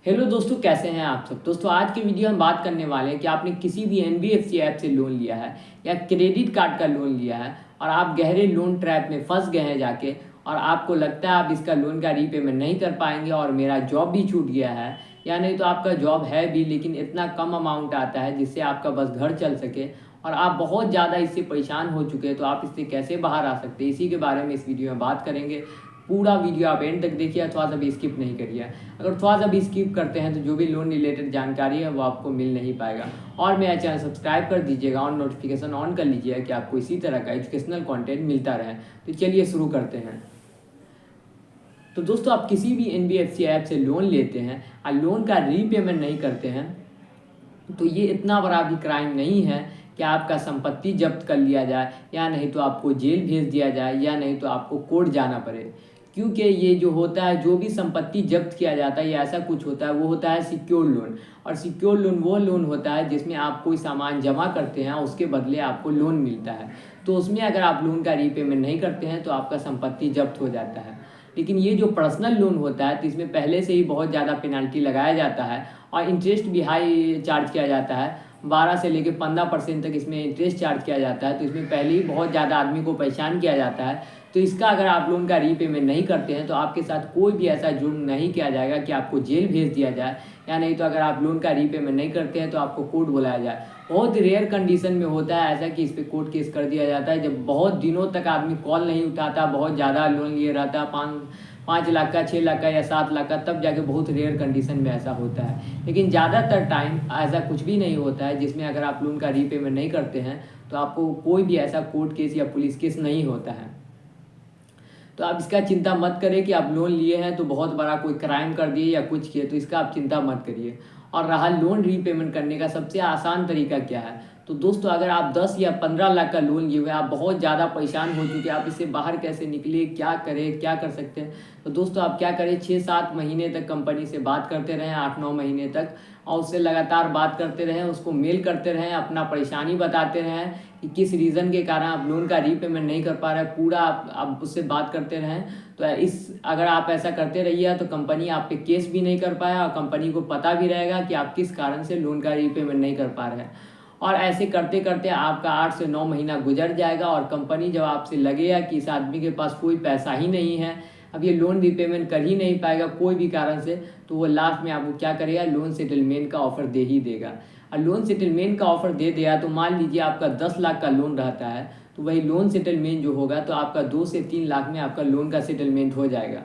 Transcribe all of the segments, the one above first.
Hello दोस्तों, कैसे हैं आप सब। दोस्तों, आज की वीडियो हम बात करने वाले हैं कि आपने किसी भी एनबीएफसी ऐप से लोन लिया है या क्रेडिट कार्ड का लोन लिया है और आप गहरे लोन ट्रैप में फंस गए हैं जाके, और आपको लगता है आप इसका लोन का रीपेमेंट नहीं कर पाएंगे और मेरा जॉब भी छूट गया है, या नहीं तो आपका जॉब है भी लेकिन इतना कम अमाउंट आता है जिससे आपका बस घर चल सके और आप बहुत ज़्यादा इससे परेशान हो चुके हैं, तो आप इससे कैसे बाहर आ सकते हैं, इसी के बारे में इस वीडियो में बात करेंगे। पूरा वीडियो आप एंड तक देखिए, थोड़ा सा भी स्किप नहीं करिए। अगर थोड़ा सा भी स्किप करते हैं तो जो भी लोन रिलेटेड जानकारी है वो आपको मिल नहीं पाएगा। और मेरा चैनल सब्सक्राइब कर दीजिएगा और नोटिफिकेशन ऑन कर लीजिएगा कि आपको इसी तरह का एजुकेशनल कंटेंट मिलता रहे। तो चलिए शुरू करते हैं। तो दोस्तों, आप किसी भी एनबीएफसी ऐप से लोन लेते हैं और लोन का रीपेमेंट नहीं करते हैं तो ये इतना बड़ा भी क्राइम नहीं है कि आपका संपत्ति जब्त कर लिया जाए, या नहीं तो आपको जेल भेज दिया जाए, या नहीं तो आपको कोर्ट जाना पड़े। क्योंकि ये जो होता है, जो भी संपत्ति जब्त किया जाता है या ऐसा कुछ होता है, वो होता है सिक्योर लोन। और सिक्योर लोन वो लोन होता है जिसमें आप कोई सामान जमा करते हैं, उसके बदले आपको लोन मिलता है। तो उसमें अगर आप लोन का रीपेमेंट नहीं करते हैं तो आपका संपत्ति जब्त हो जाता है। लेकिन ये जो पर्सनल लोन होता है तो इसमें पहले से ही बहुत ज़्यादा पेनल्टी लगाया जाता है और इंटरेस्ट भी हाई चार्ज किया जाता है। 12 से लेकर 15% तक इसमें इंटरेस्ट चार्ज किया जाता है। तो इसमें पहले ही बहुत ज़्यादा आदमी को परेशान किया जाता है। तो इसका अगर आप लोन का रीपेमेंट नहीं करते हैं तो आपके साथ कोई भी ऐसा जुर्म नहीं किया जाएगा कि आपको जेल भेज दिया जाए, या नहीं तो अगर आप लोन का रीपेमेंट नहीं करते हैं तो आपको कोर्ट बुलाया जाए। बहुत रेयर कंडीशन में होता है ऐसा कि इस पर कोर्ट केस कर दिया जाता है, जब बहुत दिनों तक आदमी कॉल नहीं उठाता, बहुत ज़्यादा लोन लिए रहता, 5 लाख का, 6 लाख का या 7 लाख का, तब जाके बहुत रेयर कंडीशन में ऐसा होता है। लेकिन ज़्यादातर टाइम ऐसा कुछ भी नहीं होता है जिसमें अगर आप लोन का रीपेमेंट नहीं करते हैं तो आपको कोई भी ऐसा कोर्ट केस या पुलिस केस नहीं होता है। तो आप इसका चिंता मत करें कि आप लोन लिए हैं तो बहुत बड़ा कोई क्राइम कर दिए या कुछ किए, तो इसका आप चिंता मत करिए। और रहा लोन रीपेमेंट करने का सबसे आसान तरीका क्या है, तो दोस्तों अगर आप 10 या 15 लाख का लोन लिए हुए, आप बहुत ज़्यादा परेशान हो चुके हैं, आप इससे बाहर कैसे निकले, क्या करें, क्या कर सकते हैं, तो दोस्तों आप क्या करें, 6-7 महीने तक कंपनी से बात करते रहें, 8-9 महीने तक, और उससे लगातार बात करते रहें, उसको मेल करते रहें, अपना परेशानी बताते रहें कि किस रीज़न के कारण आप लोन का रीपेमेंट नहीं कर पा रहे हैं, पूरा आप उससे बात करते रहें। तो अगर आप ऐसा करते रहिए तो कंपनी आप पे केस भी नहीं कर पाया और कंपनी को पता भी रहेगा कि आप किस कारण से लोन का रीपेमेंट नहीं कर पा रहे हैं। और ऐसे करते करते आपका 8 से 9 महीना गुजर जाएगा और कंपनी जब आपसे लगेगा कि इस आदमी के पास कोई पैसा ही नहीं है, अब ये लोन रीपेमेंट कर ही नहीं पाएगा कोई भी कारण से, तो वो लास्ट में आपको क्या करेगा, लोन सेटलमेंट का ऑफर दे ही देगा। और लोन सेटलमेंट का ऑफर दे दिया तो मान लीजिए आपका 10 लाख का लोन रहता है, तो वही लोन सेटलमेंट जो होगा तो आपका 2 से 3 लाख में आपका लोन का सेटलमेंट हो जाएगा।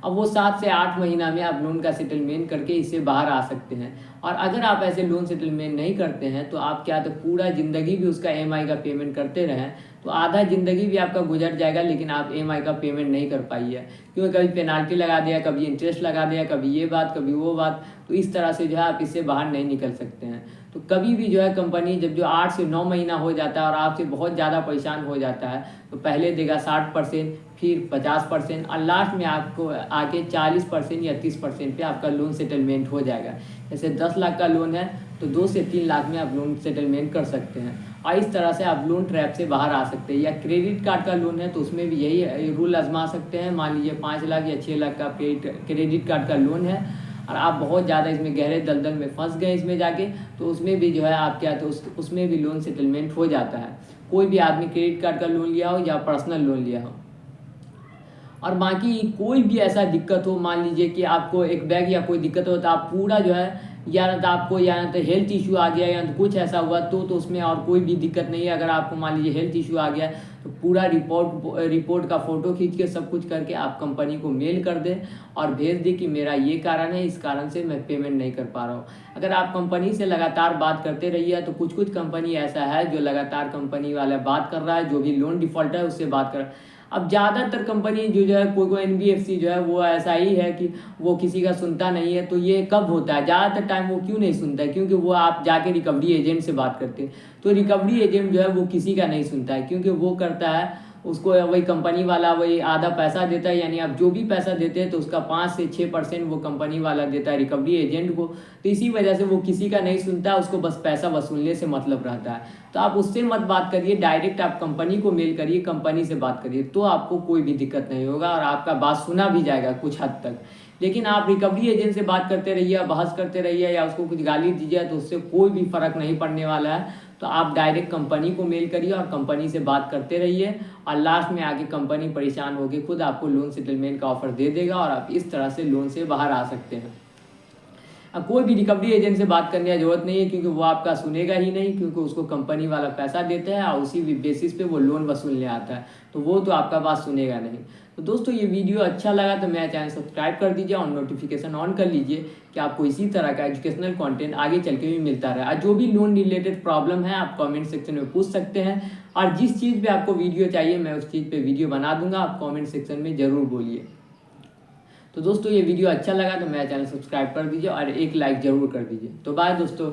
अब वो 7 से 8 महीना में आप लोन का सेटलमेंट करके इससे बाहर आ सकते हैं। और अगर आप ऐसे लोन सेटलमेंट नहीं करते हैं तो आप क्या, तो पूरा ज़िंदगी भी उसका ईएमआई का पेमेंट करते रहें तो आधा ज़िंदगी भी आपका गुजर जाएगा, लेकिन आप ईएमआई का पेमेंट नहीं कर पाइए, क्योंकि कभी पेनाल्टी लगा दिया, कभी इंटरेस्ट लगा दिया, कभी ये बात कभी वो बात, तो इस तरह से जो है आप इससे बाहर नहीं निकल सकते हैं। तो कभी भी जो है कंपनी जब जो 8 से 9 महीना हो जाता है और आपसे बहुत ज़्यादा परेशान हो जाता है तो पहले देगा 60%, फिर 50%, और लास्ट में आपको आके 40% या 30% पे आपका लोन सेटलमेंट हो जाएगा। जैसे 10 लाख का लोन है तो 2 से 3 लाख में आप लोन सेटलमेंट कर सकते हैं, और इस तरह से आप लोन ट्रैप से बाहर आ सकते हैं। या क्रेडिट कार्ड का लोन है तो उसमें भी यही रूल आजमा सकते हैं। मान लीजिए 5 लाख या 6 लाख का क्रेडिट कार्ड का लोन है और आप बहुत ज़्यादा इसमें गहरे दलदल में फंस गए इसमें जाके, तो उसमें भी जो है आप क्या, तो उसमें भी लोन सेटलमेंट हो जाता है। कोई भी आदमी क्रेडिट कार्ड का लोन लिया हो या पर्सनल लोन लिया हो। और बाकी कोई भी ऐसा दिक्कत हो, मान लीजिए कि आपको एक बैग या कोई दिक्कत हो तो आप पूरा जो है, या तो आपको या तो हेल्थ इशू आ गया या तो कुछ ऐसा हुआ तो उसमें और कोई भी दिक्कत नहीं है। अगर आपको मान लीजिए हेल्थ इशू आ गया तो पूरा रिपोर्ट का फ़ोटो खींच के सब कुछ करके आप कंपनी को मेल कर दें और भेज दें कि मेरा ये कारण है, इस कारण से मैं पेमेंट नहीं कर पा रहा हूँ। अगर आप कंपनी से लगातार बात करते रहिए, तो कुछ कुछ कंपनी ऐसा है जो लगातार कंपनी वाला बात कर रहा है, जो भी लोन डिफ़ॉल्टर है उससे बात कर रहा है। अब ज़्यादातर कंपनी जो है, कोई एनबीएफसी जो है वो ऐसा ही है कि वो किसी का सुनता नहीं है। तो ये कब होता है, ज़्यादातर टाइम वो क्यों नहीं सुनता है, क्योंकि वो आप जाके रिकवरी एजेंट से बात करते हैं, तो रिकवरी एजेंट जो है वो किसी का नहीं सुनता है, क्योंकि वो करता है, उसको वही कंपनी वाला वही आधा पैसा देता है, यानी आप जो भी पैसा देते हैं तो उसका 5 से 6% वो कंपनी वाला देता है रिकवरी एजेंट को। तो इसी वजह से वो किसी का नहीं सुनता है, उसको बस पैसा वसूलने से मतलब रहता है। तो आप उससे मत बात करिए, डायरेक्ट आप कंपनी को मेल करिए, कंपनी से बात करिए, तो आपको कोई भी दिक्कत नहीं होगा और आपका बात सुना भी जाएगा कुछ हद तक। लेकिन आप रिकवरी एजेंट से बात करते रहिए, बहस करते रहिए या उसको कुछ गाली दीजिए तो उससे कोई भी फ़र्क नहीं पड़ने वाला है। तो आप डायरेक्ट कंपनी को मेल करिए और कंपनी से बात करते रहिए और लास्ट में आके कंपनी परेशान होकर खुद आपको लोन सेटलमेंट का ऑफ़र दे देगा और आप इस तरह से लोन से बाहर आ सकते हैं। कोई भी रिकवरी एजेंट से बात करने की ज़रूरत नहीं है, क्योंकि वो आपका सुनेगा ही नहीं, क्योंकि उसको कंपनी वाला पैसा देता है और उसी बेसिस पे वो लोन वसूलने आता है, तो वो तो आपका बात सुनेगा नहीं। तो दोस्तों ये वीडियो अच्छा लगा तो मेरा चैनल सब्सक्राइब कर दीजिए और नोटिफिकेशन ऑन कर लीजिए कि आपको इसी तरह का एजुकेशनल कंटेंट आगे चल के भी मिलता रहे। और जो भी लोन रिलेटेड प्रॉब्लम है आप कमेंट सेक्शन में पूछ सकते हैं, और जिस चीज़ पे आपको वीडियो चाहिए मैं उस चीज़ पे वीडियो बना दूंगा, आप कमेंट सेक्शन में ज़रूर बोलिए। तो दोस्तों ये वीडियो अच्छा लगा तो मेरा चैनल सब्सक्राइब कर दीजिए और एक लाइक ज़रूर कर दीजिए। तो बाय दोस्तों।